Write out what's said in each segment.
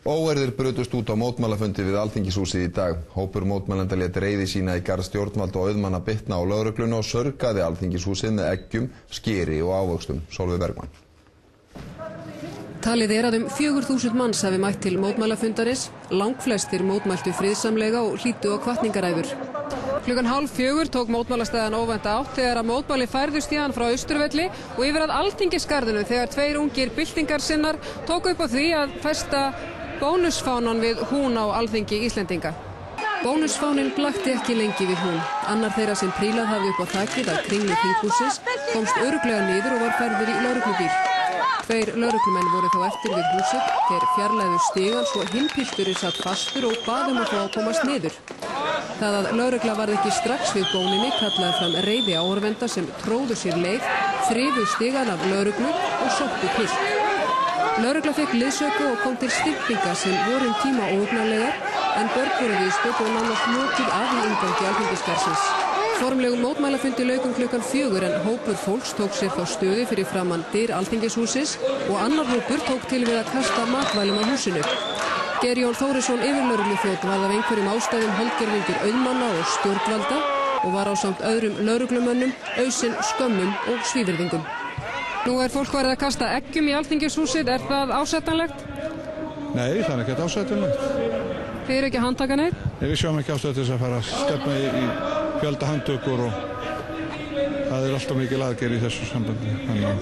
Óeirðir brutust út á mótmælafundi við Alþingishúsið í dag. Hópur mótmælenda lét reiði sína í garð stjórnvalda og auðmanna bitna á lögregluna og sörgaði Alþingishúsið með eggjum, skyri og ávöxtum. Sólveig Bergmann. Talið að 4.000 manns hafi mætt til mótmælafundarins. Langflestir mótmæltu friðsamlega og hlýddu á hvatningaræður. Klukkan 3:30 tók mótmælastæðan óvænta átt þegar að mótmæli færðust í hann frá Austurvelli og yfir að Alþingisgarðinu þegar 2 ungir byltingarsinnar tóku upp á því að festa bónusfánan við hún á Alþingi Íslendinga. Bónusfáninn blakti ekki lengi við hún. Annar þeirra sem prílað hafði upp á þakið að kringlu þinghússins komst örugglega niður og var færður í lögreglubíl. 2 lögreglumenn voru þá eftir við húsið, þeir fjarlægðu stigann svo hinn pilturinn satt fastur og bað að fá að komast niður. Það að lögregla varð ekki strax við bóninni kallaði fram reiði áhorfenda sem tróðu sér leið, þrifu stigann af lögreglu og sóttu pilt. Lögregla fekk liðsauka og kom til stympinga sem voru tíma óhugnanlegar en börn voru viðstödd og nánast lokið af í inngangi Alþingisgarðsins. Formlegum mótmælafundi lauk klukkan 4 en hópur fólks tók sér þá stöðu fyrir framan dyr Alþingishússins og annar hópur tók til við að kasta matvælum á húsinu. Geir Jón Þórisson yfirlögregluþjónn varð af einhverjum ástæðum hálfgerðingur auðmanna og stjórnvalda og var ásamt öðrum lögreglumönnum, ausinn skömmum og svívirðingum. Nú fólk farið að kasta eggjum í Alþingishúsið, það ásættanlegt? Nei, það ekki ásættanlegt. Þið ekki að handtaka neitt? Nei, við sjáum ekki ástæðu til þess að fara að stefna í fjölda handtökur og það alltaf mikil aðgerð í þessu sambandi. Þannig að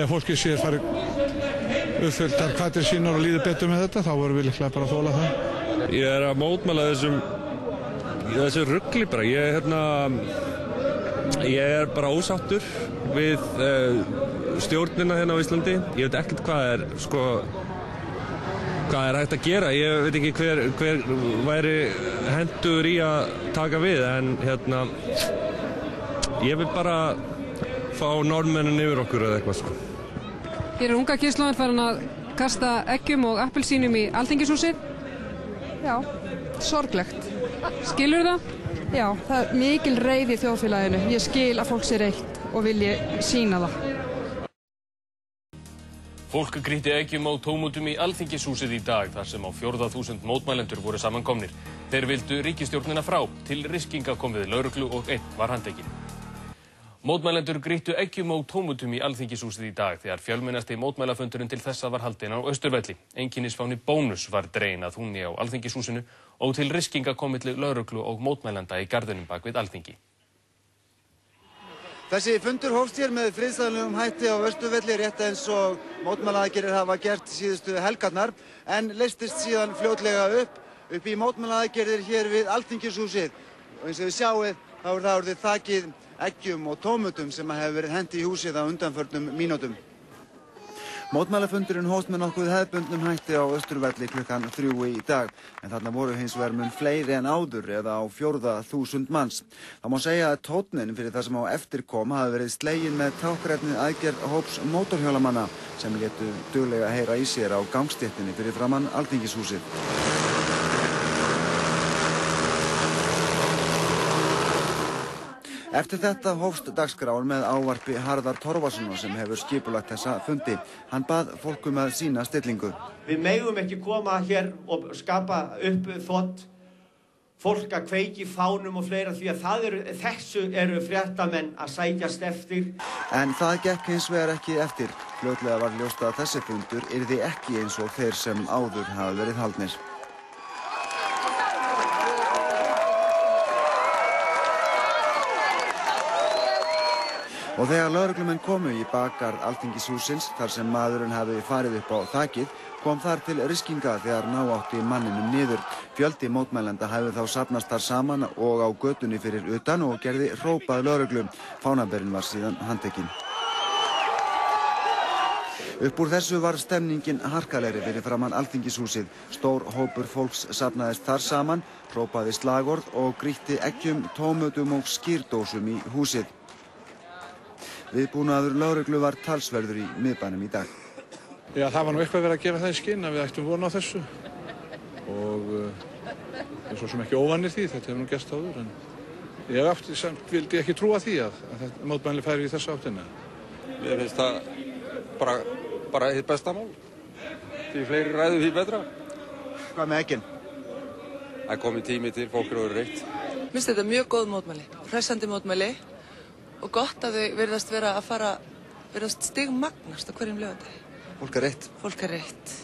ef fólki sér farið uppfylltar hvatir sínar og líður betur með þetta, þá vorum við líklega bara að þola það. Ég að mótmæla þessu rugli bara. Ég bara ósáttur við stjórnina hérna á Íslandi. Ég veit ekkert hvað hægt að gera. Ég veit ekki hver væri hentugur í að taka við, en ég vil bara fá Norðmennin yfir okkur eða eitthvað. Hér unga kynslóðin farin að kasta eggjum og appelsínum í Alþingishúsið. Já, sorglegt. Skilur það? Já, það mikil reiði í þjóðfélaginu. Ég skil að fólk sé reitt og vilji sýna það. Fólk grýtti eggjum á tómútum í Alþingishúsið í dag þar sem á 4.000 mótmælendur voru samankomnir. Þeir vildu ríkisstjórnina frá, til riskinga kom við lögreglu og einn var handtekinn. Mótmælendur grýttu eggjum á tómútum í Alþingishúsið í dag þegar fjölmennasti mótmælafundurinn til þessa var haldinn á Austurvelli. Einkennisfáni Bónus var dreginn að húni á Alþingishúsinu og til riskinga kom milli lögreglu og mótmælenda í garðinum bak við Alþingi. Þessi fundur hófst hér með friðsamlegum hætti á Austurvelli rétt eins og mótmælaaðgerðir hafa gert síðustu helgarnar en leystist síðan fljótlega upp í mótmælaaðgerðir hér við Alþingishúsið. Og eins og þið sjáið þá það orðið þakið eggjum og tómutum sem hefur verið hent í húsið á undanförnum mínútum. Mótmælafundurinn hófst með nokkuð hefðbundnum hætti á Austurvelli klukkan 3 í dag, en þarna voru hins vegar mun fleiri en áður eða á 4.000 manns. Það má segja að tónninn fyrir það sem á eftir kom hafi verið sleginn með táknrænni aðgerð hóps mótorhjólamanna sem létu duglega heyra í sér á gangstéttinni fyrir framan Alþingishúsið. Eftir þetta hófst dagskráin með ávarpi Harðar Torfasonar sem hefur skipulagt þessa fundi. Hann bað fólk að sýna stillingu. Við megum ekki koma hér og skapa upp þvott, fólk að kveiki fánum og fleira því að þessu eru fréttamenn að sækjast eftir. En það gekk hins vegar ekki eftir. Fljótlega var ljóst að þessi fundur yrði ekki eins og þeir sem áður hafa verið haldnir. Og þegar lögreglumenn komu í bakgarð Alþingishússins þar sem maðurinn hafi farið upp á þakið, kom þar til riskinga þegar ná átti manninum niður. Fjöldi mótmælenda hafði þá safnast þar saman og á götunni fyrir utan og gerði hrópað lögreglu. Fánaberinn var síðan handtekinn. Upp úr þessu var stemningin harkalegri fyrir framan Alþingishúsið. Stór hópur fólks safnaðist þar saman, hrópaði slagorð og grýtti eggjum, tómutum og skýrdósum í húsið. Viðbúnaður lögreglu var talsverður í miðbænum í dag. Já, það var nú eitthvað verið að gefa það í skinn að við ættum von á þessu. Og er svo sem ekki óvanir því, þetta hefur nú gerst áður. En ég vildi ekki trúa því að mótmæli færi í þessu áttina. Mér finnst það bara hið besta mál. Því fleiri ræðu því betra. Hvað með eggin? Það er komið tími til, fólk eru reitt. Mér finnst þetta mjög góð mótmæli, hressandi mótmæli og gott að þau virðast vera að virðast stigmagnast á hverjum laugardegi. Fólk er reitt. Fólk er reitt.